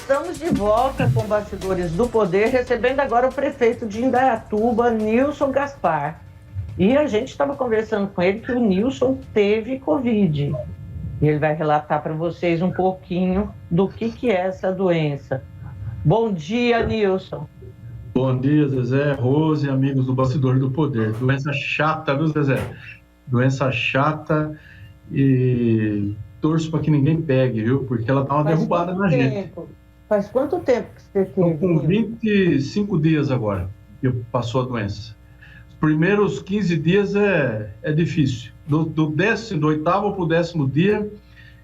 Estamos de volta com Bastidores do Poder, recebendo agora o prefeito de Indaiatuba, Nilson Gaspar. E a gente estava conversando com ele que o Nilson teve Covid. E ele vai relatar para vocês um pouquinho do que é essa doença. Bom dia, Nilson. Bom dia, Zezé, Rose, amigos do Bastidores do Poder. Doença chata, viu, Zezé? Doença chata e torço para que ninguém pegue, viu? Porque ela dá uma derrubada na gente. Faz quanto tempo que você teve? Estou com 25 dias agora que passou a doença. Os primeiros 15 dias é difícil. Do 8º para o 10º dia,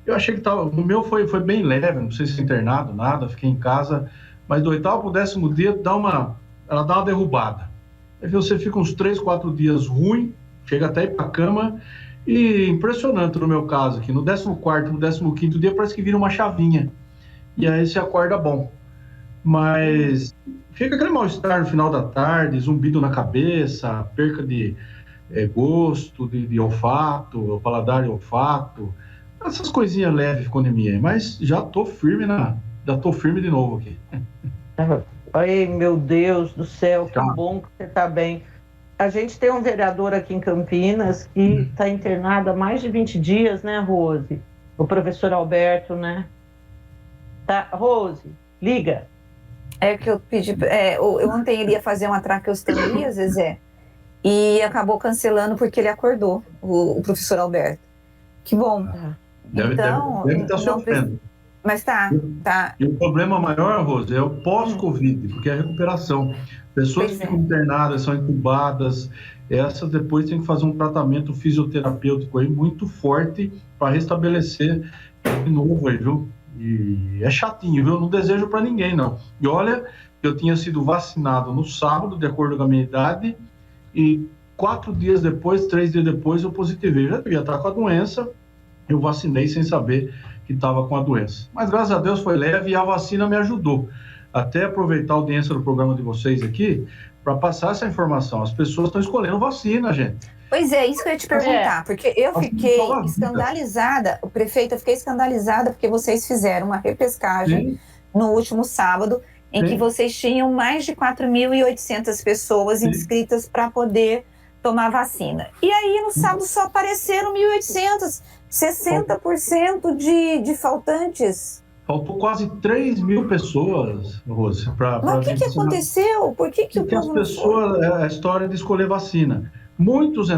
eu achei que tava, o meu foi bem leve, não sei se internado, nada, fiquei em casa, mas do 8º para o 10º dia ela dá uma derrubada. Aí você fica uns 3, 4 dias ruim, chega até ir para a cama, e impressionante no meu caso aqui, no 14º, no 15º dia parece que vira uma chavinha, e aí você acorda bom. Mas fica aquele mal-estar no final da tarde, zumbido na cabeça, perca de gosto, de olfato, paladar e olfato, essas coisinhas leves com anemia, mas já estou firme de novo aqui. Ai, meu Deus do céu, que bom que você está bem. A gente tem um vereador aqui em Campinas que está internado há mais de 20 dias, né, Rose? O professor Alberto, né? Tá, Rose, liga. É que eu pedi, eu ontem ele ia fazer uma traqueostomia, Zezé, e acabou cancelando porque ele acordou, o professor Alberto. Que bom. Deve estar sofrendo. Mas tá. E o problema maior, Rose, é o pós-Covid, porque é a recuperação. Pessoas que ficam internadas, são entubadas, essas depois tem que fazer um tratamento fisioterapêutico aí muito forte para restabelecer de novo aí, viu? E é chatinho, viu? Eu não desejo para ninguém, não. E olha, eu tinha sido vacinado no sábado, de acordo com a minha idade, e 3 dias depois, eu positivei. Já devia estar com a doença, eu vacinei sem saber que estava com a doença. Mas graças a Deus foi leve e a vacina me ajudou. Até aproveitar a audiência do programa de vocês aqui para passar essa informação. As pessoas estão escolhendo vacina, gente. Pois é, isso que eu ia te perguntar, porque eu fiquei escandalizada, o prefeito, eu fiquei escandalizada porque vocês fizeram uma repescagem no último sábado, em que vocês tinham mais de 4.800 pessoas inscritas para poder tomar vacina. E aí no sábado só apareceram 1.800, 60% de faltantes. Faltou quase 3.000 pessoas, Rose. Mas o que aconteceu? Por que o povo as pessoas, a história de escolher vacina. Muitos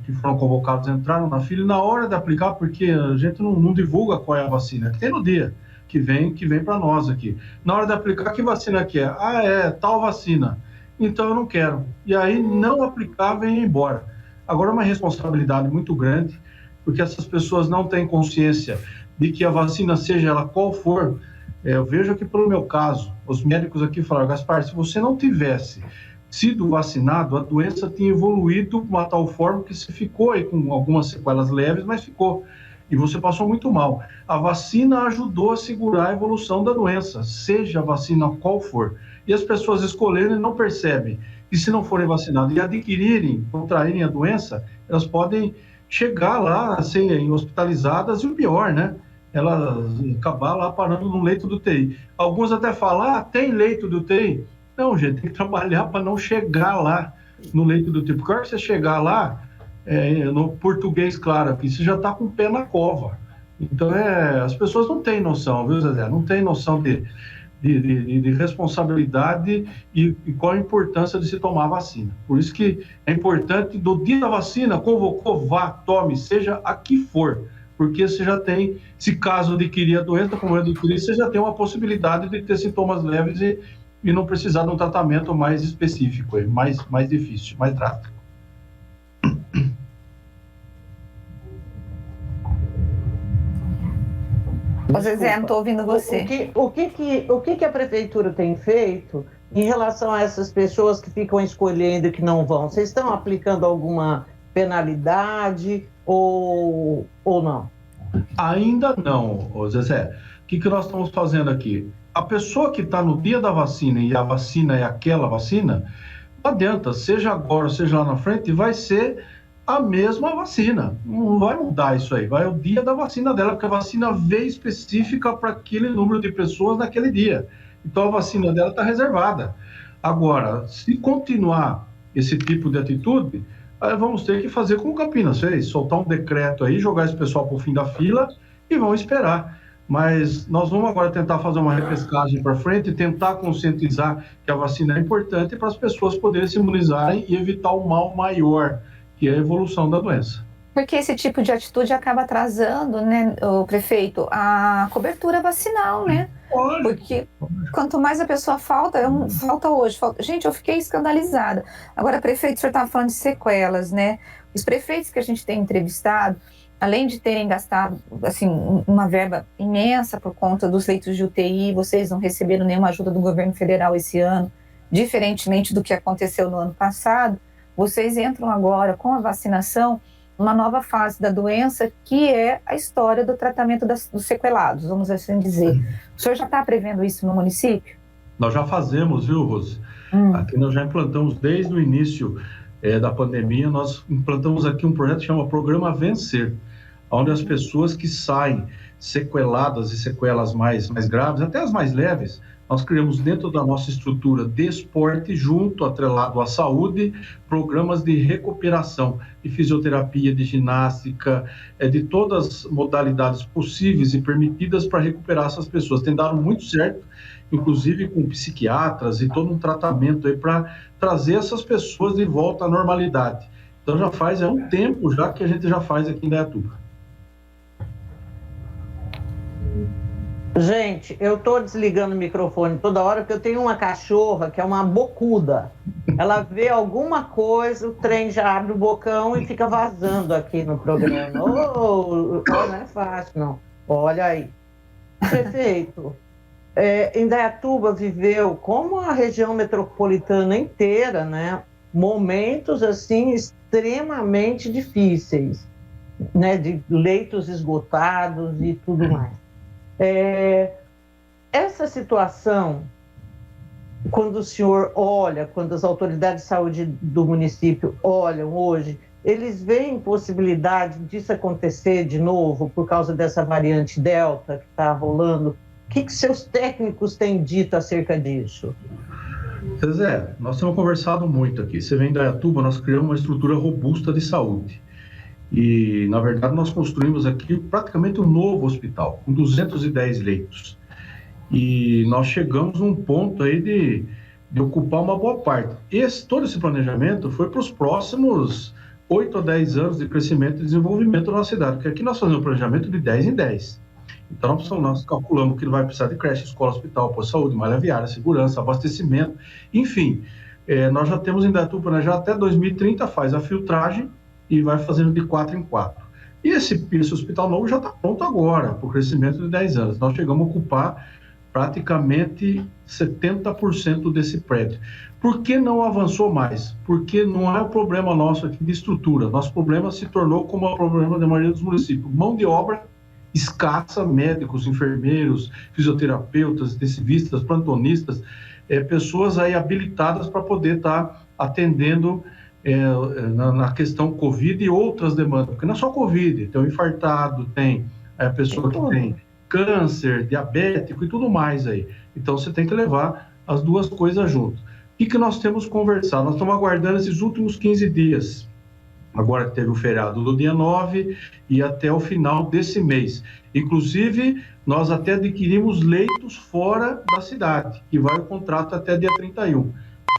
que foram convocados, entraram na fila e na hora de aplicar, porque a gente não divulga qual é a vacina, que tem no dia que vem para nós aqui. Na hora de aplicar, que vacina que é? É tal vacina. Então eu não quero. E aí não aplicava e ia embora. Agora é uma responsabilidade muito grande, porque essas pessoas não têm consciência de que a vacina, seja ela qual for, eu vejo aqui pelo meu caso, os médicos aqui falaram, Gaspar, se você não tivesse sido vacinado, a doença tinha evoluído de uma tal forma que você ficou aí com algumas sequelas leves, mas ficou. E você passou muito mal. A vacina ajudou a segurar a evolução da doença, seja a vacina qual for. E as pessoas escolherem não percebem que se não forem vacinadas e contraírem a doença, elas podem chegar lá a serem hospitalizadas e o pior, né? Elas acabar lá parando no leito do UTI. Alguns até falam, tem leito do UTI? Não, gente, tem que trabalhar para não chegar lá no leito do UTI. Porque a hora que você chegar lá, no português, claro, aqui, você já está com o pé na cova. Então, as pessoas não têm noção, viu, Zezé? Não têm noção de responsabilidade e qual a importância de se tomar a vacina. Por isso que é importante, do dia da vacina, convocou, vá, tome, seja a que for, porque você já tem, se caso adquirir a doença, como eu adquiri, você já tem uma possibilidade de ter sintomas leves e não precisar de um tratamento mais específico, mais difícil, mais drástico. Zezé, não estou ouvindo você. O que a prefeitura tem feito em relação a essas pessoas que ficam escolhendo e que não vão? Vocês estão aplicando alguma penalidade ou não? Ainda não, Zezé. O que nós estamos fazendo aqui? A pessoa que está no dia da vacina e a vacina é aquela vacina, não adianta, seja agora, seja lá na frente, vai ser a mesma vacina. Não vai mudar isso aí, vai o dia da vacina dela, porque a vacina veio específica para aquele número de pessoas naquele dia. Então a vacina dela está reservada. Agora, se continuar esse tipo de atitude, aí vamos ter que fazer como o Campinas fez, soltar um decreto aí, jogar esse pessoal para o fim da fila e vão esperar. Mas nós vamos agora tentar fazer uma repescagem para frente e tentar conscientizar que a vacina é importante para as pessoas poderem se imunizarem e evitar o mal maior, que é a evolução da doença. Porque esse tipo de atitude acaba atrasando, né, o prefeito, a cobertura vacinal, né? Porque quanto mais a pessoa falta hoje. Gente, eu fiquei escandalizada. Agora, prefeito, o senhor estava falando de sequelas, né? Os prefeitos que a gente tem entrevistado, além de terem gastado assim, uma verba imensa por conta dos leitos de UTI, vocês não receberam nenhuma ajuda do governo federal esse ano, diferentemente do que aconteceu no ano passado, vocês entram agora com a vacinação uma nova fase da doença, que é a história do tratamento dos sequelados, vamos assim dizer. O senhor já está prevendo isso no município? Nós já fazemos, viu, Rose? Aqui nós já implantamos desde o início da pandemia, nós implantamos aqui um projeto que chama Programa Vencer, onde as pessoas que saem sequeladas e sequelas mais graves, até as mais leves, nós criamos dentro da nossa estrutura de esporte, junto, atrelado à saúde, programas de recuperação, de fisioterapia, de ginástica, de todas as modalidades possíveis e permitidas para recuperar essas pessoas. Tem dado muito certo, inclusive com psiquiatras e todo um tratamento aí para trazer essas pessoas de volta à normalidade. Então já faz um tempo já que a gente já faz aqui em Indaiatuba. Gente, eu estou desligando o microfone toda hora porque eu tenho uma cachorra que é uma bocuda. Ela vê alguma coisa, o trem já abre o bocão e fica vazando aqui no programa. Não é fácil, não. Olha aí. Prefeito, Indaiatuba viveu, como a região metropolitana inteira, né, momentos assim extremamente difíceis, né, de leitos esgotados e tudo mais. Essa situação, quando o senhor olha, quando as autoridades de saúde do município olham hoje, eles veem possibilidade disso acontecer de novo por causa dessa variante Delta que está rolando? O que seus técnicos têm dito acerca disso? Zé, nós temos conversado muito aqui. Você vem em Indaiatuba, nós criamos uma estrutura robusta de saúde. E, na verdade, nós construímos aqui praticamente um novo hospital, com 210 leitos. E nós chegamos num ponto aí de ocupar uma boa parte. Todo esse planejamento foi para os próximos 8 a 10 anos de crescimento e desenvolvimento da nossa cidade, porque aqui nós fazemos um planejamento de 10 em 10. Então, nós calculamos que vai precisar de creche, escola, hospital, posto de saúde, malha viária, segurança, abastecimento, enfim. Nós já temos em Indaiatuba, já até 2030 faz a filtragem, e vai fazendo de 4 em 4. E esse hospital novo já está pronto agora, para o crescimento de 10 anos. Nós chegamos a ocupar praticamente 70% desse prédio. Por que não avançou mais? Porque não é o problema nosso aqui de estrutura. Nosso problema se tornou como é o problema da maioria dos municípios. Mão de obra escassa, médicos, enfermeiros, fisioterapeutas, intensivistas, plantonistas, pessoas aí habilitadas para poder estar atendendo na questão Covid e outras demandas, porque não é só Covid, tem o infartado, tem a pessoa que tem câncer, diabético e tudo mais aí. Então você tem que levar as duas coisas junto. O que nós temos conversado? Nós estamos aguardando esses últimos 15 dias. Agora teve o feriado do dia 9 e até o final desse mês. Inclusive, nós até adquirimos leitos fora da cidade, que vai o contrato até dia 31.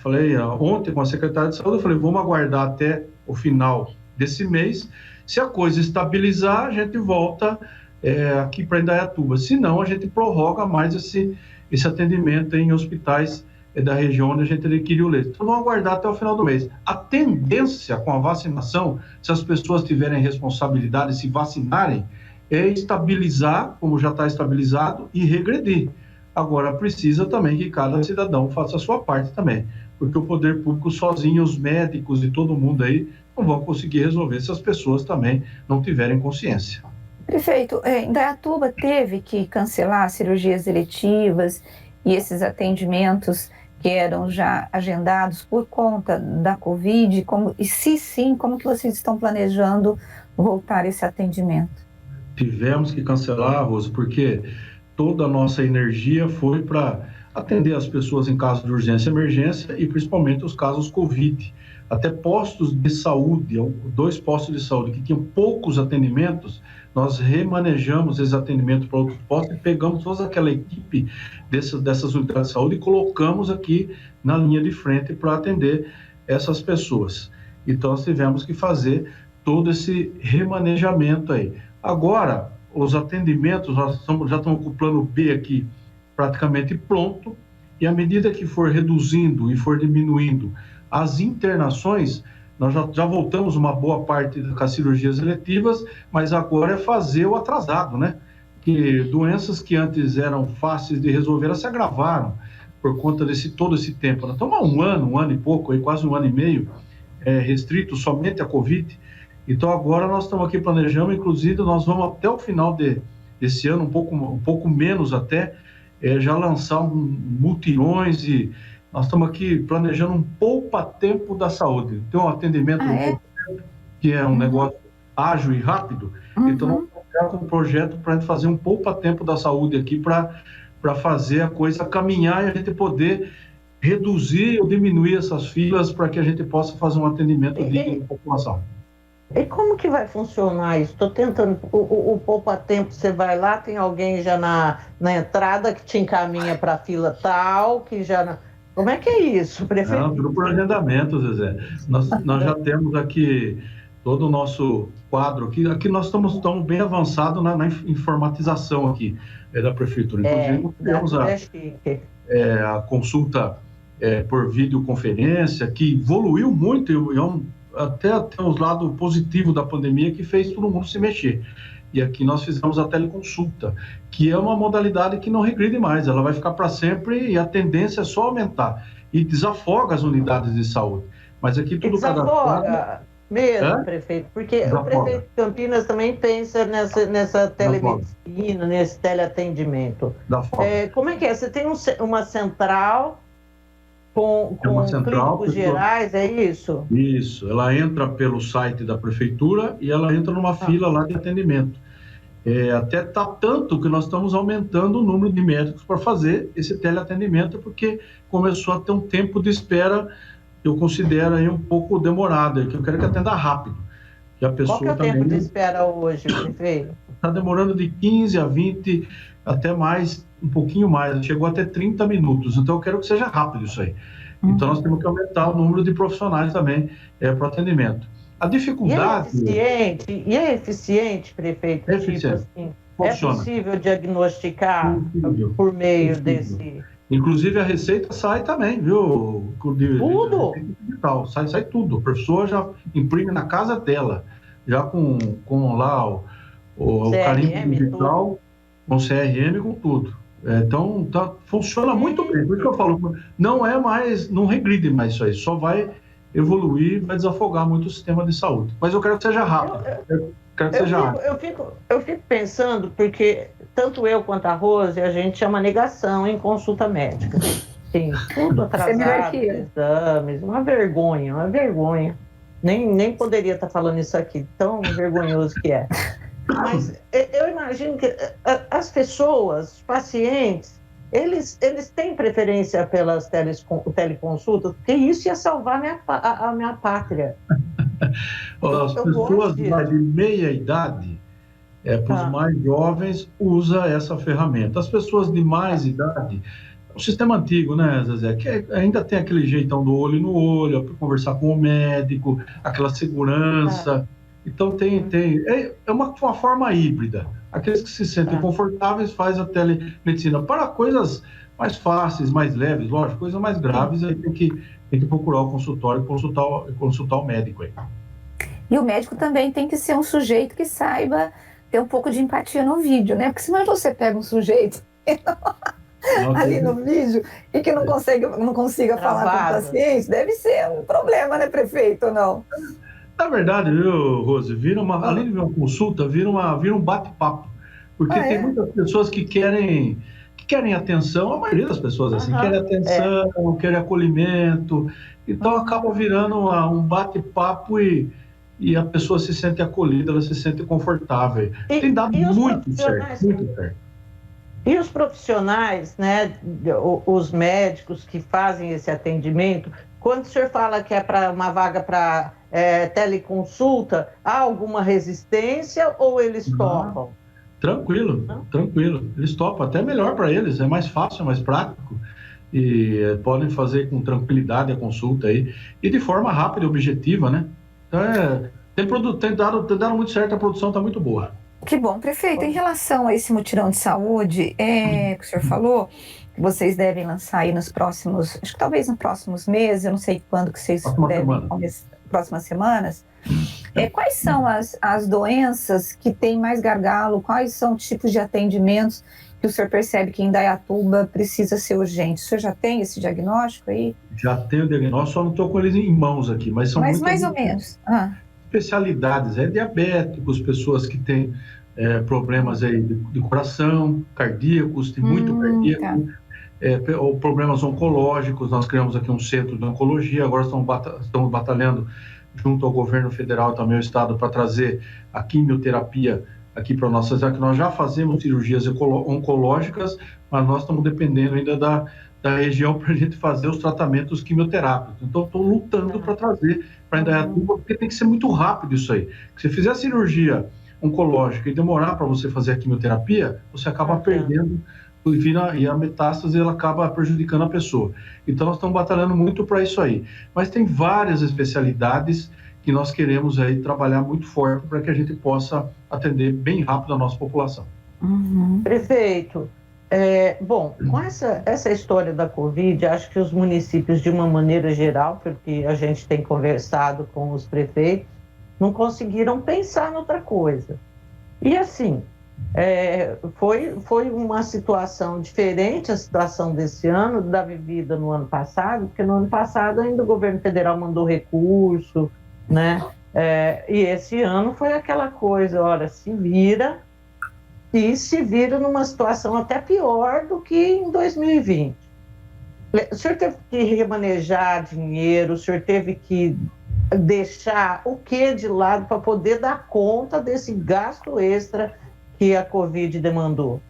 Falei ontem com a secretária de saúde, eu falei, vamos aguardar até o final desse mês. Se a coisa estabilizar, a gente volta aqui para Indaiatuba. Se não, a gente prorroga mais esse atendimento em hospitais da região onde a gente adquiriu o leito. Então, vamos aguardar até o final do mês. A tendência com a vacinação, se as pessoas tiverem responsabilidade, se vacinarem, é estabilizar, como já está estabilizado, e regredir. Agora, precisa também que cada cidadão faça a sua parte também, porque o poder público sozinho, os médicos e todo mundo aí, não vão conseguir resolver se as pessoas também não tiverem consciência. Prefeito, Indaiatuba teve que cancelar cirurgias eletivas e esses atendimentos que eram já agendados por conta da Covid? E se sim, como que vocês estão planejando voltar esse atendimento? Tivemos que cancelar, Rose, porque toda a nossa energia foi para atender as pessoas em caso de urgência e emergência e principalmente os casos Covid. Até postos de saúde, 2 postos de saúde que tinham poucos atendimentos, nós remanejamos esses atendimentos para outros postos e pegamos toda aquela equipe dessas unidades de saúde e colocamos aqui na linha de frente para atender essas pessoas. Então, nós tivemos que fazer todo esse remanejamento aí. Agora, os atendimentos, já estamos com o plano B aqui praticamente pronto, e à medida que for reduzindo e for diminuindo as internações, nós já voltamos uma boa parte das cirurgias eletivas, mas agora é fazer o atrasado, né? Que doenças que antes eram fáceis de resolver, elas se agravaram por conta todo esse tempo. Nós estamos há um ano e pouco, aí, quase 1 ano e meio, restrito somente à Covid. Então agora nós estamos aqui planejando, inclusive nós vamos até o final desse ano, um pouco menos até, já lançar mutirões e nós estamos aqui planejando um poupa-tempo da saúde. Tem um atendimento que é um negócio ágil e rápido, então nós estamos com um projeto para a gente fazer um poupa-tempo da saúde aqui para fazer a coisa caminhar e a gente poder reduzir ou diminuir essas filas para que a gente possa fazer um atendimento digno da população. E como que vai funcionar isso? Estou tentando, o poupa-tempo, você vai lá, tem alguém já na entrada que te encaminha para a fila tal, que já... Como é que é isso, prefeito? Não, tudo por agendamento, Zezé. Nós já temos aqui todo o nosso quadro aqui. Aqui nós estamos bem avançados na informatização aqui da prefeitura. Inclusive, temos a consulta por videoconferência, que evoluiu muito e até os lados positivos da pandemia que fez todo mundo se mexer. E aqui nós fizemos a teleconsulta, que é uma modalidade que não regride mais, ela vai ficar para sempre e a tendência é só aumentar. E desafoga as unidades de saúde. Mas aqui tudo desafoga mesmo, prefeito, porque desafoga. O prefeito de Campinas também pensa nessa telemedicina, nesse teleatendimento. Como é que é? Você tem uma central com clínicos gerais, é isso? Isso, ela entra pelo site da prefeitura e ela entra numa fila lá de atendimento. Até está tanto que nós estamos aumentando o número de médicos para fazer esse teleatendimento, porque começou a ter um tempo de espera, eu considero aí um pouco demorado, que eu quero que atenda rápido. Que a pessoa Qual que é o tempo de espera hoje, prefeito? Está demorando de 15 a 20, até mais, um pouquinho mais, chegou até 30 minutos, então eu quero que seja rápido isso aí. Então nós temos que aumentar o número de profissionais também para o atendimento. A dificuldade... E é eficiente, prefeito? É eficiente. Tipo assim, é possível diagnosticar por meio desse... Inclusive a receita sai também, viu? Tudo? Digital, sai tudo. A pessoa já imprime na casa dela, já com lá o carimbo digital, com CRM, com tudo. Então, funciona muito bem. Por isso que eu falo, não regride mais isso aí, só vai evoluir, vai desafogar muito o sistema de saúde. Mas eu quero que seja rápido. Eu fico pensando, porque tanto eu quanto a Rose, a gente é uma negação em consulta médica. Sim, tudo atrasado, exames, uma vergonha. Nem poderia estar falando isso aqui, tão vergonhoso que é. Mas eu imagino que as pessoas, os pacientes, eles têm preferência pelas teleconsultas, porque isso ia salvar a minha pátria. As pessoas de meia idade, para os mais jovens, usa essa ferramenta. As pessoas de mais idade, o sistema antigo, né, Zezé, que ainda tem aquele jeitão do olho no olho, para conversar com o médico, aquela segurança. Então, é uma forma híbrida. Aqueles que se sentem confortáveis faz a telemedicina. Para coisas mais fáceis, mais leves, lógico, coisas mais graves, aí tem que procurar o consultório e consultar o médico aí. E o médico também tem que ser um sujeito que saiba ter um pouco de empatia no vídeo, né? Porque senão você pega um sujeito ali no vídeo e que não consiga falar com o paciente, deve ser um problema, né, prefeito, ou não? Na verdade, viu, Rose, além de uma consulta, vira um bate-papo. Porque tem muitas pessoas que querem que querem atenção, a maioria das pessoas assim, querem atenção, querem acolhimento, então acaba virando um bate-papo e a pessoa se sente acolhida, ela se sente confortável. Tem dado muito certo, muito certo. E os profissionais, né, os médicos que fazem esse atendimento, quando o senhor fala que é para uma vaga para teleconsulta, há alguma resistência ou eles topam? Tranquilo, tranquilo. Eles topam, até melhor para eles, é mais fácil, é mais prático. E podem fazer com tranquilidade a consulta aí, e de forma rápida e objetiva, né? Então, tem dado muito certo, a produção está muito boa. Que bom, prefeito. Em relação a esse mutirão de saúde, que o senhor falou, que vocês devem lançar aí nos próximos, acho que talvez nos próximos meses, eu não sei quando que vocês devem começar, próximas semanas. Quais são as doenças que têm mais gargalo? Quais são os tipos de atendimentos que o senhor percebe que em Indaiatuba precisa ser urgente? O senhor já tem esse diagnóstico aí? Já tenho o diagnóstico, só não estou com eles em mãos aqui, mas são mais ou menos. Especialidades, diabéticos, pessoas que têm problemas aí de coração, cardíacos, tem muito cardíaco, ou problemas oncológicos. Nós criamos aqui um centro de oncologia, agora estamos batalhando junto ao governo federal e também ao estado para trazer a quimioterapia aqui para nossas, já que nós já fazemos cirurgias oncológicas, mas nós estamos dependendo ainda da região para a gente fazer os tratamentos quimioterápicos. Então, estou lutando para trazer para Indaiatuba, porque tem que ser muito rápido isso aí. Se você fizer a cirurgia oncológica e demorar para você fazer a quimioterapia, você acaba perdendo, e a metástase ela acaba prejudicando a pessoa. Então, nós estamos batalhando muito para isso aí. Mas tem várias especialidades que nós queremos aí trabalhar muito forte para que a gente possa atender bem rápido a nossa população. Prefeito, bom, com essa história da Covid, acho que os municípios, de uma maneira geral, porque a gente tem conversado com os prefeitos, não conseguiram pensar em outra coisa. E assim, foi uma situação diferente, a situação desse ano, da vivida no ano passado, porque no ano passado ainda o governo federal mandou recurso, né? E esse ano foi aquela coisa, olha, se vira numa situação até pior do que em 2020. O senhor teve que remanejar dinheiro, o senhor teve que deixar o que de lado para poder dar conta desse gasto extra que a Covid demandou?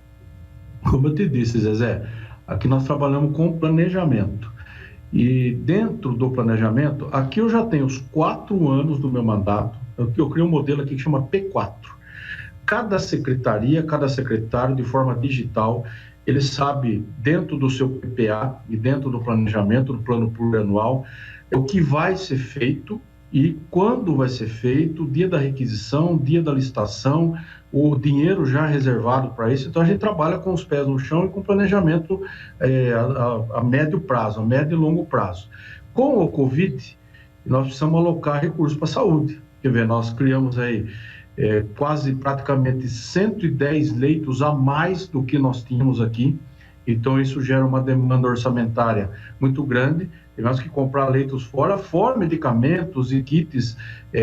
Como eu te disse, Zezé, aqui nós trabalhamos com planejamento. E dentro do planejamento, aqui eu já tenho os 4 anos do meu mandato, eu criei um modelo aqui que chama P4. Cada secretaria, cada secretário, de forma digital, ele sabe, dentro do seu PPA e dentro do planejamento, do plano plurianual, o que vai ser feito e quando vai ser feito, o dia da requisição, o dia da licitação, o dinheiro já reservado para isso. Então, a gente trabalha com os pés no chão e com planejamento a médio prazo, a médio e longo prazo. Com o Covid, nós precisamos alocar recursos para a saúde. Quer ver, nós criamos aí praticamente 110 leitos a mais do que nós tínhamos aqui. Então, isso gera uma demanda orçamentária muito grande. Tivemos que comprar leitos fora medicamentos e kits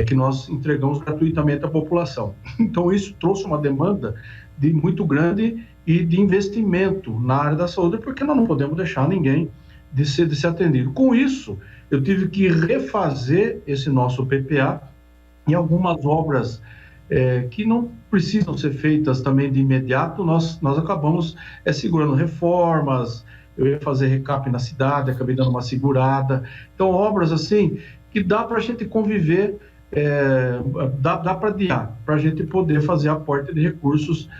que nós entregamos gratuitamente à população. Então, isso trouxe uma demanda muito grande e de investimento na área da saúde, porque nós não podemos deixar ninguém de ser atendido. Com isso, eu tive que refazer esse nosso PPA e algumas obras que não precisam ser feitas também de imediato, nós acabamos segurando reformas. Eu ia fazer recap na cidade, acabei dando uma segurada. Então, obras assim, que dá para a gente conviver, dá para adiar, para a gente poder fazer aporte de recursos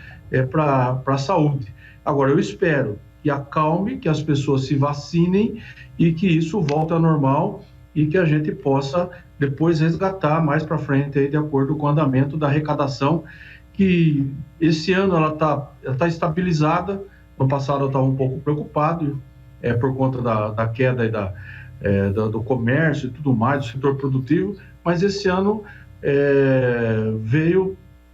para a saúde. Agora, eu espero que acalme, que as pessoas se vacinem e que isso volte ao normal e que a gente possa depois resgatar mais para frente, aí, de acordo com o andamento da arrecadação, que esse ano ela tá estabilizada. No passado eu estava um pouco preocupado por conta da queda aí do comércio e tudo mais, do setor produtivo, mas esse ano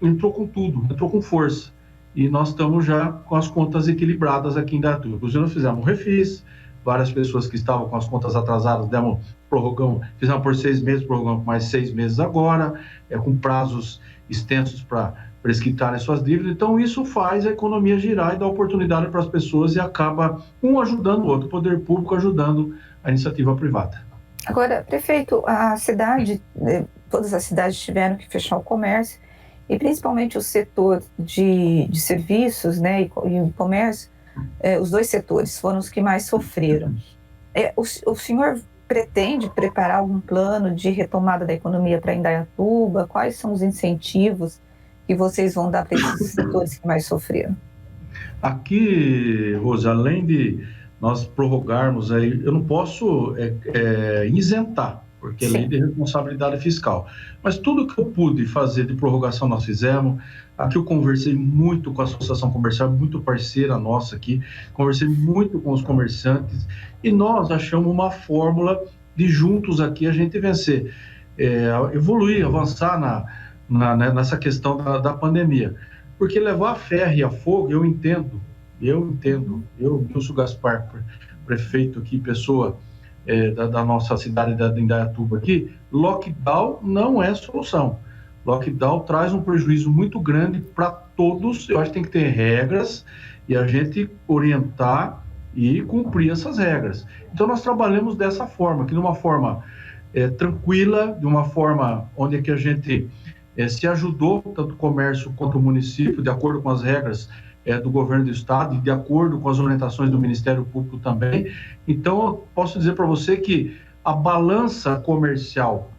entrou com tudo, entrou com força. E nós estamos já com as contas equilibradas aqui em Indaiatuba. Inclusive, nós fizemos um refis, várias pessoas que estavam com as contas atrasadas, fizemos por 6 meses, prorrogamos por mais 6 meses agora, com prazos extensos para eles quitarem suas dívidas. Então, isso faz a economia girar e dá oportunidade para as pessoas e acaba um ajudando o outro, o poder público ajudando a iniciativa privada. Agora, prefeito, todas as cidades tiveram que fechar o comércio e principalmente o setor de serviços, né, e comércio, os dois setores foram os que mais sofreram. O senhor pretende preparar algum plano de retomada da economia para Indaiatuba? Quais são os incentivos que vocês vão dar para esses setores que mais sofreram? Aqui, Rosa, além de nós prorrogarmos aí, eu não posso isentar, porque é lei de responsabilidade fiscal. Mas tudo que eu pude fazer de prorrogação nós fizemos. Aqui eu conversei muito com a Associação Comercial, muito parceira nossa aqui, conversei muito com os comerciantes e nós achamos uma fórmula de juntos aqui a gente vencer, evoluir, avançar nessa questão da pandemia. Porque levar a ferro e a fogo, eu entendo, Nilson Gaspar, prefeito aqui, pessoa da nossa cidade de Indaiatuba aqui, lockdown não é solução. Lockdown traz um prejuízo muito grande para todos. Eu acho que tem que ter regras e a gente orientar e cumprir essas regras. Então, nós trabalhamos dessa forma, que de uma forma tranquila, de uma forma onde é que a gente se ajudou, tanto o comércio quanto o município, de acordo com as regras do governo do estado e de acordo com as orientações do Ministério Público também. Então, eu posso dizer para você que a balança comercial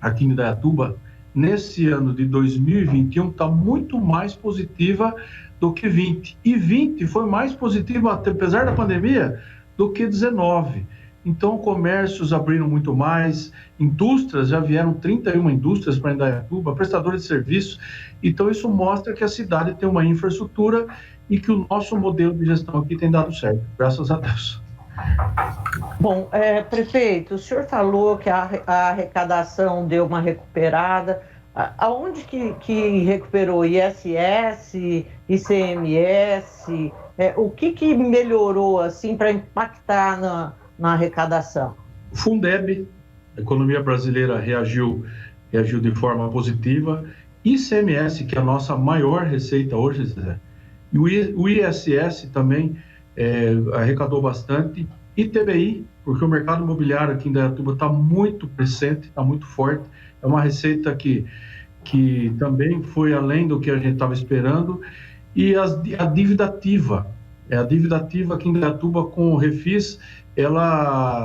aqui em Indaiatuba, nesse ano de 2021, está muito mais positiva do que 20. E 20 foi mais positiva, apesar da pandemia, do que 19. Então, comércios abriram muito mais, indústrias, já vieram 31 indústrias para Indaiatuba, prestadores de serviços. Então, isso mostra que a cidade tem uma infraestrutura e que o nosso modelo de gestão aqui tem dado certo, graças a Deus. Bom, prefeito, o senhor falou que a arrecadação deu uma recuperada. Aonde que recuperou? ISS, ICMS? O que melhorou assim para impactar na arrecadação? O Fundeb, a economia brasileira reagiu de forma positiva. ICMS, que é a nossa maior receita hoje, Zé, e o ISS também arrecadou bastante. ITBI, porque o mercado imobiliário aqui em Indaiatuba está muito presente, está muito forte. É uma receita que também foi além do que a gente estava esperando. E a dívida ativa. A dívida ativa aqui em Indaiatuba com o Refis,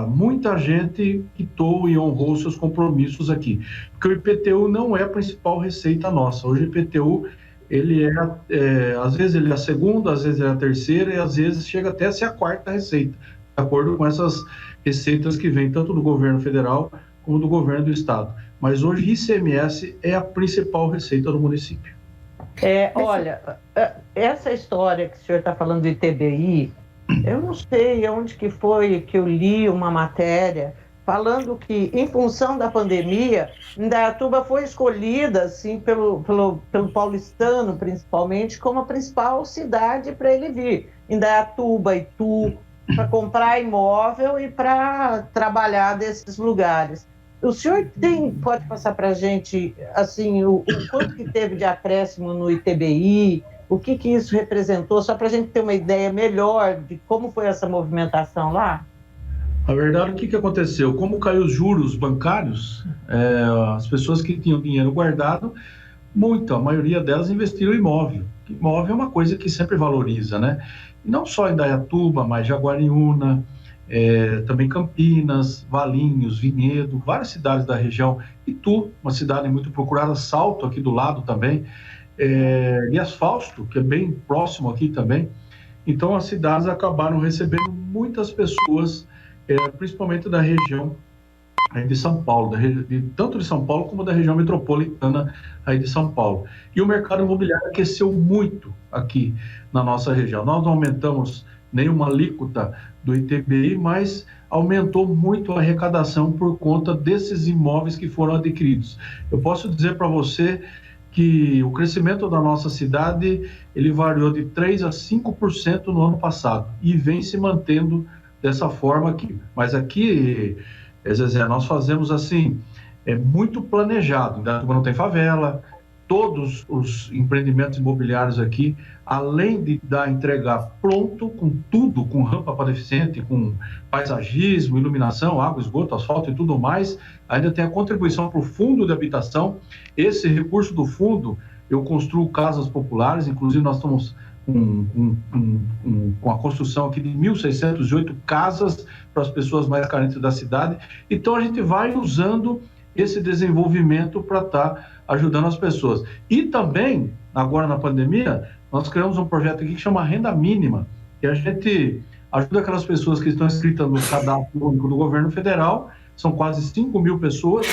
muita gente quitou e honrou seus compromissos aqui. Porque o IPTU não é a principal receita nossa. Hoje o IPTU, às vezes ele é a segunda, às vezes é a terceira e às vezes chega até a ser a quarta receita, de acordo com essas receitas que vêm tanto do governo federal como do governo do estado. Mas hoje ICMS é a principal receita do município. Olha, essa história que o senhor está falando do ITBI, eu não sei onde que foi que eu li uma matéria falando que, em função da pandemia, Indaiatuba foi escolhida, assim, pelo paulistano, principalmente, como a principal cidade para ele vir. Indaiatuba, Itu, para comprar imóvel e para trabalhar desses lugares. O senhor pode passar para a gente, assim, o quanto que teve de acréscimo no ITBI, o que isso representou, só para a gente ter uma ideia melhor de como foi essa movimentação lá? Na verdade, o que aconteceu? Como caiu os juros bancários, as pessoas que tinham dinheiro guardado, a maioria delas investiram em imóvel. Imóvel é uma coisa que sempre valoriza, né? E não só em Indaiatuba, mas Jaguariúna, também Campinas, Valinhos, Vinhedo, várias cidades da região. Itu, uma cidade muito procurada, Salto aqui do lado também, e Asfalto, que é bem próximo aqui também. Então, as cidades acabaram recebendo muitas pessoas, principalmente da região de São Paulo, tanto de São Paulo como da região metropolitana aí de São Paulo. E o mercado imobiliário aqueceu muito aqui na nossa região. Nós não aumentamos nenhuma alíquota do ITBI, mas aumentou muito a arrecadação por conta desses imóveis que foram adquiridos. Eu posso dizer para você que o crescimento da nossa cidade, ele variou de 3% a 5% no ano passado e vem se mantendo dessa forma aqui. Mas aqui, Zezé, nós fazemos assim, muito planejado. Indaiatuba não tem favela, todos os empreendimentos imobiliários aqui, além de entregar pronto, com tudo, com rampa para deficiente, com paisagismo, iluminação, água, esgoto, asfalto e tudo mais, ainda tem a contribuição para o fundo de habitação. Esse recurso do fundo, eu construo casas populares, inclusive nós estamos com a construção aqui de 1.608 casas para as pessoas mais carentes da cidade. Então, a gente vai usando esse desenvolvimento para estar ajudando as pessoas. E também, agora na pandemia, nós criamos um projeto aqui que chama Renda Mínima, que a gente ajuda aquelas pessoas que estão inscritas no cadastro único do governo federal, são quase 5 mil pessoas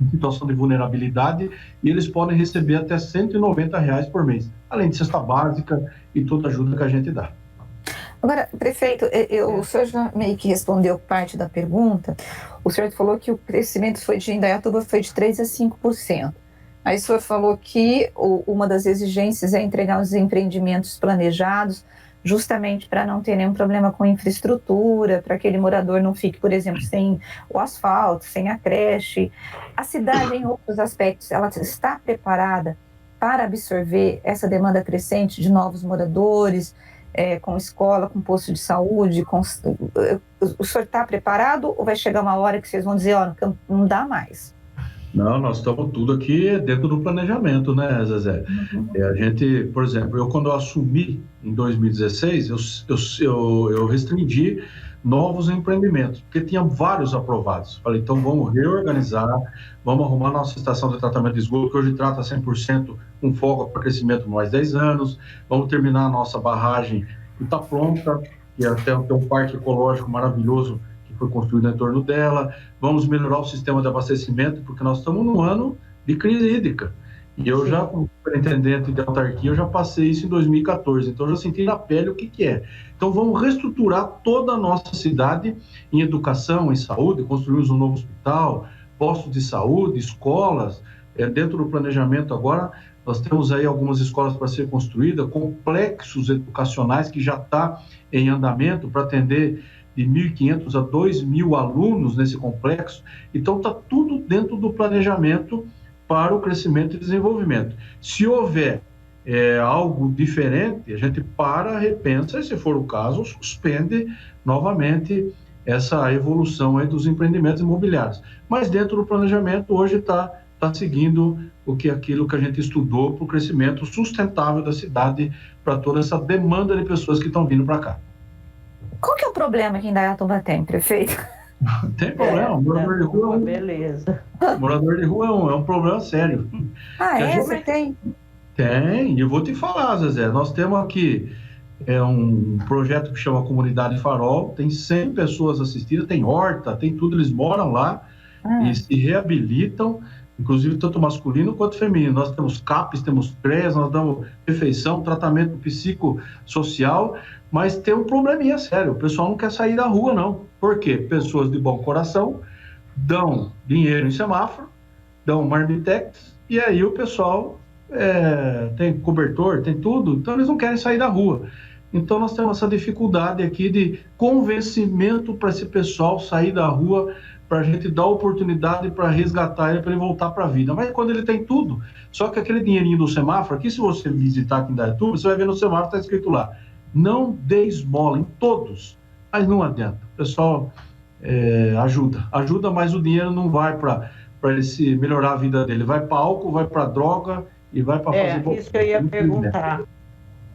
em situação de vulnerabilidade, e eles podem receber até R$190 por mês, além de cesta básica e toda a ajuda que a gente dá. Agora, prefeito, o senhor já meio que respondeu parte da pergunta. O senhor falou que o crescimento de Indaiatuba foi de 3% a 5%. Aí o senhor falou que uma das exigências é entregar os empreendimentos planejados, justamente para não ter nenhum problema com infraestrutura, para que aquele morador não fique, por exemplo, sem o asfalto, sem a creche. A cidade, em outros aspectos, ela está preparada para absorver essa demanda crescente de novos moradores, com escola, com posto de saúde? O senhor está preparado ou vai chegar uma hora que vocês vão dizer, não dá mais? Não, nós estamos tudo aqui dentro do planejamento, né, Zezé? A gente, por exemplo, quando eu assumi em 2016, eu restringi novos empreendimentos, porque tinha vários aprovados. Falei, então vamos reorganizar, vamos arrumar nossa estação de tratamento de esgoto, que hoje trata 100% com foco para crescimento por mais 10 anos, vamos terminar a nossa barragem que está pronta, que até tem um parque ecológico maravilhoso que foi construído em torno dela, vamos melhorar o sistema de abastecimento, porque nós estamos num ano de crise hídrica. E eu já, como superintendente de autarquia, eu já passei isso em 2014, então eu já senti na pele o que é. Então vamos reestruturar toda a nossa cidade em educação, em saúde, construímos um novo hospital, postos de saúde, escolas. Dentro do planejamento agora, nós temos aí algumas escolas para ser construídas, complexos educacionais que já está em andamento para atender de 1.500 a 2.000 alunos nesse complexo. Então está tudo dentro do planejamento para o crescimento e desenvolvimento. Se houver algo diferente, a gente repensa e, se for o caso, suspende novamente essa evolução aí dos empreendimentos imobiliários. Mas dentro do planejamento, hoje está seguindo aquilo que a gente estudou para o crescimento sustentável da cidade, para toda essa demanda de pessoas que estão vindo para cá. Qual que é o problema que Indaiatuba tem, prefeito? Tem problema, morador de rua beleza. Morador de rua é um problema sério. Você tem? Tem, e eu vou te falar, Zezé, nós temos aqui um projeto que chama Comunidade Farol, tem 100 pessoas assistidas, tem horta, tem tudo, eles moram lá e se reabilitam, inclusive tanto masculino quanto feminino. Nós temos CAPs, temos CREAS, nós damos refeição, tratamento psicossocial, mas tem um probleminha sério, o pessoal não quer sair da rua, não. Por quê? Pessoas de bom coração dão dinheiro em semáforo, dão marmitex, e aí o pessoal tem cobertor, tem tudo, então eles não querem sair da rua. Então nós temos essa dificuldade aqui de convencimento para esse pessoal sair da rua, para a gente dar oportunidade para resgatar ele, para ele voltar para a vida. Mas quando ele tem tudo, só que aquele dinheirinho do semáforo, aqui se você visitar aqui em Indaiatuba, você vai ver no semáforo, está escrito lá, não dê esmola em todos, mas não adianta. O pessoal ajuda, mas o dinheiro não vai para ele se melhorar a vida dele, vai para álcool, vai para droga e vai para fazer... Isso que eu ia perguntar.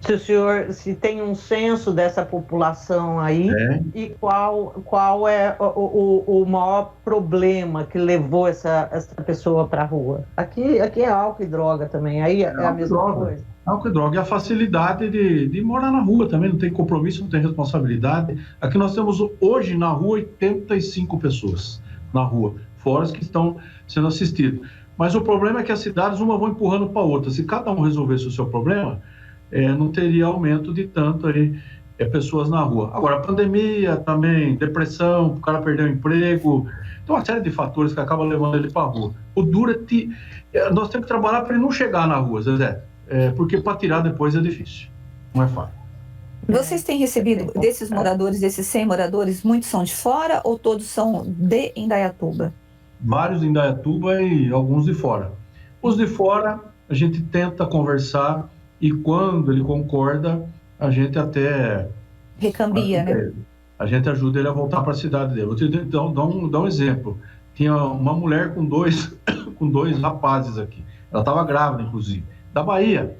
Se o senhor tem um censo dessa população aí e qual é o maior problema que levou essa pessoa para a rua? Aqui é álcool e droga também, aí é a mesma coisa. Álcool e droga, e a facilidade de morar na rua também, não tem compromisso, não tem responsabilidade. Aqui nós temos hoje na rua 85 pessoas na rua, fora as que estão sendo assistidas. Mas o problema é que as cidades uma vão empurrando para a outra. Se cada um resolvesse o seu problema, não teria aumento de tanto aí, pessoas na rua. Agora, pandemia também, depressão, o cara perdeu o emprego, tem uma série de fatores que acabam levando ele para a rua. O duro nós temos que trabalhar para ele não chegar na rua, Zezé, porque para tirar depois é difícil, não é fácil. Vocês têm recebido desses moradores, desses 100 moradores, muitos são de fora ou todos são de Indaiatuba? Vários de Indaiatuba e alguns de fora. Os de fora a gente tenta conversar e quando ele concorda, a gente até... Recambia, né? A gente ajuda ele a voltar para a cidade dele. Vou te dar um exemplo. Tinha uma mulher com dois rapazes aqui. Ela estava grávida, inclusive, da Bahia.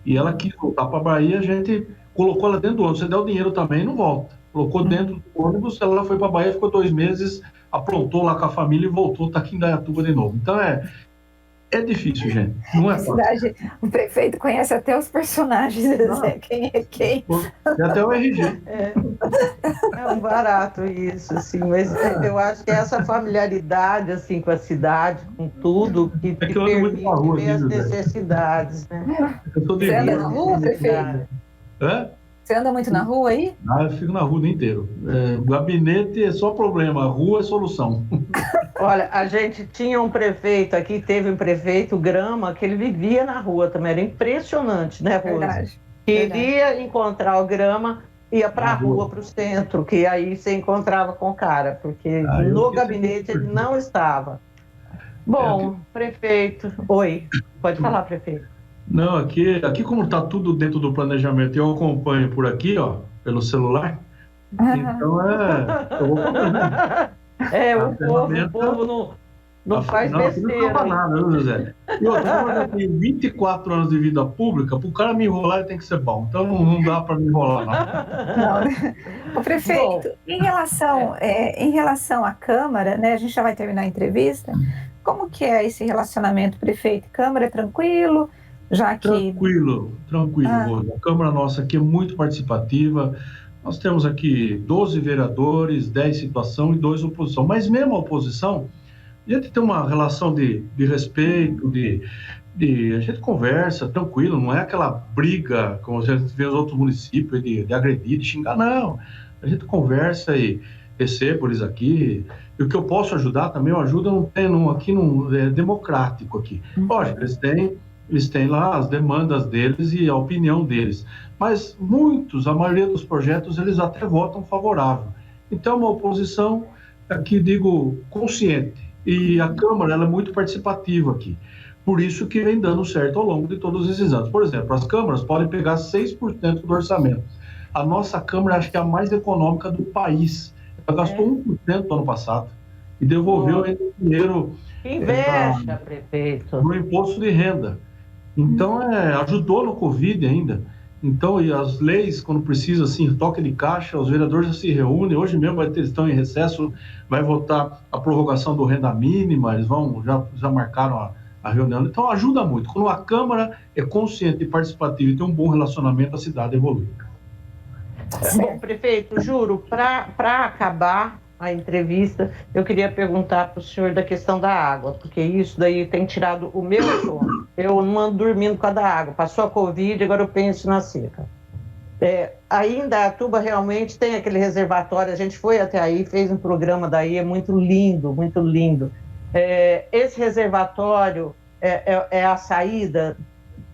E ela quis voltar para a Bahia, a gente colocou ela dentro do ônibus. Você der o dinheiro também, não volta. Colocou dentro do ônibus, ela foi para a Bahia, ficou 2 meses, aprontou lá com a família e voltou, está aqui em Indaiatuba de novo. Então é difícil, gente. Não é fácil. O prefeito conhece até os personagens, quem é quem. E até o RG. É um barato isso, assim, mas eu acho que essa familiaridade, assim, com a cidade, com tudo, que permite ver as necessidades, né? Você anda na rua, prefeito? Você anda muito na rua aí? Eu fico na rua o dia inteiro. Gabinete é só problema, rua é solução. Olha, a gente tinha um prefeito aqui, teve um prefeito, Grama, que ele vivia na rua também, era impressionante, né, Rosa? Verdade. Queria encontrar o Grama, ia para a rua, para o centro, que aí você encontrava com o cara, porque no gabinete ele não estava. Bom, prefeito... Oi, pode falar, prefeito. Não, aqui como está tudo dentro do planejamento, eu acompanho por aqui, ó, pelo celular, então eu vou o povo não faz besteira. Não nada, não, José. Eu tenho 24 anos de vida pública, para o cara me enrolar ele tem que ser bom, então não dá para me enrolar, não. O prefeito, em relação à Câmara, né, a gente já vai terminar a entrevista, como que é esse relacionamento, prefeito? Câmara é tranquilo? Já que... Tranquilo, Rosa. A Câmara nossa aqui é muito participativa. Nós temos aqui 12 vereadores, 10 situação e 2 oposição. Mas mesmo a oposição, a gente tem uma relação de respeito, a gente conversa tranquilo, não é aquela briga, como a gente vê nos outros municípios, de agredir, de xingar, não. A gente conversa e recebo eles aqui. E o que eu posso ajudar também, eu ajudo, é democrático aqui. Lógico, eles têm lá as demandas deles e a opinião deles. Mas a maioria dos projetos, eles até votam favorável. Então, uma oposição, aqui digo, consciente. E a Câmara, ela é muito participativa aqui. Por isso que vem dando certo ao longo de todos esses anos. Por exemplo, as câmaras podem pegar 6% do orçamento. A nossa Câmara, acho que é a mais econômica do país. Ela gastou 1% no ano passado e devolveu ainda o dinheiro... Inveja, prefeito. No imposto de renda. Então, ajudou no Covid ainda. Então, e as leis, quando precisa, assim, toque de caixa, os vereadores já se reúnem. Hoje mesmo estão em recesso, vai votar a prorrogação do renda mínima, eles já marcaram a reunião. Então, ajuda muito. Quando a Câmara é consciente e participativa e tem um bom relacionamento, a cidade evolui. Bom, prefeito, juro, para acabar a entrevista, eu queria perguntar para o senhor da questão da água, porque isso daí tem tirado o meu sono. Eu não ando dormindo com a da água. Passou a Covid, agora eu penso na seca. Aí em Indaiatuba realmente tem aquele reservatório, a gente foi até aí, fez um programa daí, é muito lindo, muito lindo. Esse reservatório é a saída,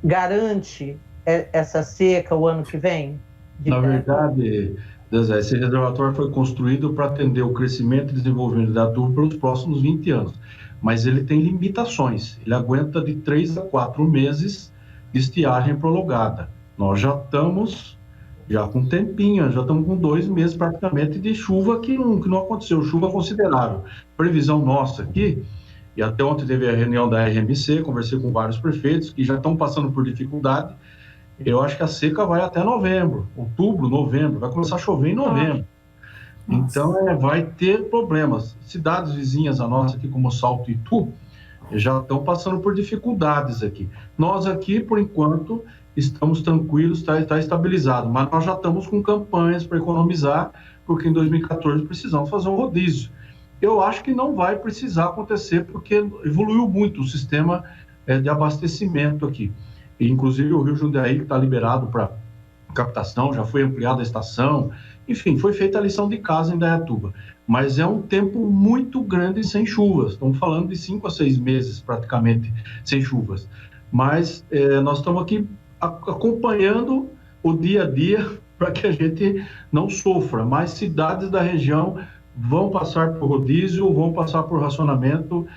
garante essa seca o ano que vem? Na verdade, esse reservatório foi construído para atender o crescimento e desenvolvimento da Indaiatuba pelos próximos 20 anos. Mas ele tem limitações. Ele aguenta de 3 a 4 meses de estiagem prolongada. Nós já estamos com tempinho, já estamos com 2 meses praticamente de chuva que não aconteceu, chuva considerável. Previsão nossa aqui, e até ontem teve a reunião da RMC, conversei com vários prefeitos que já estão passando por dificuldade. Eu acho que a seca vai até novembro, outubro, novembro, vai começar a chover em novembro. Então, vai ter problemas. Cidades vizinhas a nossa aqui, como Salto e Itu, já estão passando por dificuldades aqui. Nós aqui, por enquanto, estamos tranquilos, está estabilizado, mas nós já estamos com campanhas para economizar, porque em 2014 precisamos fazer um rodízio. Eu acho que não vai precisar acontecer, porque evoluiu muito o sistema de abastecimento aqui. E, inclusive, o Rio Jundiaí está liberado para captação, já foi ampliada a estação, enfim, foi feita a lição de casa em Indaiatuba. Mas é um tempo muito grande sem chuvas, estamos falando de 5 a 6 meses praticamente sem chuvas. Mas nós estamos aqui acompanhando o dia a dia para que a gente não sofra. Mas cidades da região vão passar por rodízio, vão passar por racionamento,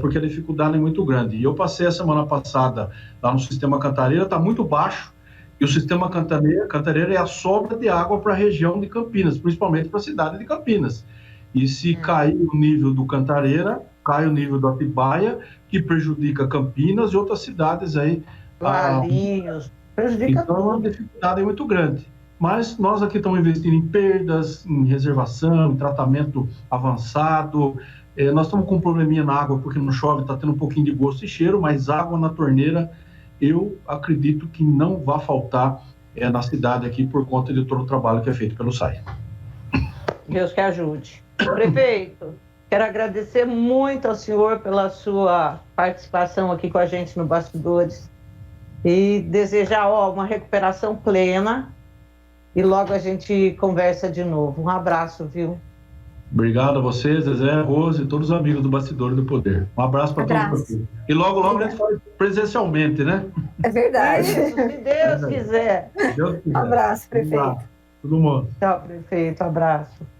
porque a dificuldade é muito grande. E eu passei a semana passada lá no Sistema Cantareira, está muito baixo, e o Sistema Cantareira é a sobra de água para a região de Campinas, principalmente para a cidade de Campinas. E se cair o nível do Cantareira, cai o nível do Atibaia, que prejudica Campinas e outras cidades aí. Valinhos, prejudica então, tudo. a dificuldade é muito grande. Mas nós aqui estamos investindo em perdas, em reservação, em tratamento avançado. Nós estamos com um probleminha na água, porque não chove, está tendo um pouquinho de gosto e cheiro, mas água na torneira, eu acredito que não vai faltar na cidade aqui, por conta de todo o trabalho que é feito pelo SAI. Deus que ajude. Prefeito, quero agradecer muito ao senhor pela sua participação aqui com a gente no Bastidores e desejar uma recuperação plena e logo a gente conversa de novo. Um abraço, viu? Obrigado a você, Zezé, Rose e todos os amigos do Bastidores do Poder. Um abraço para todos vocês. E logo a gente faz presencialmente, né? É verdade. Se Deus quiser. Deus quiser. Um abraço, prefeito. Todo mundo. Tchau, prefeito. Abraço.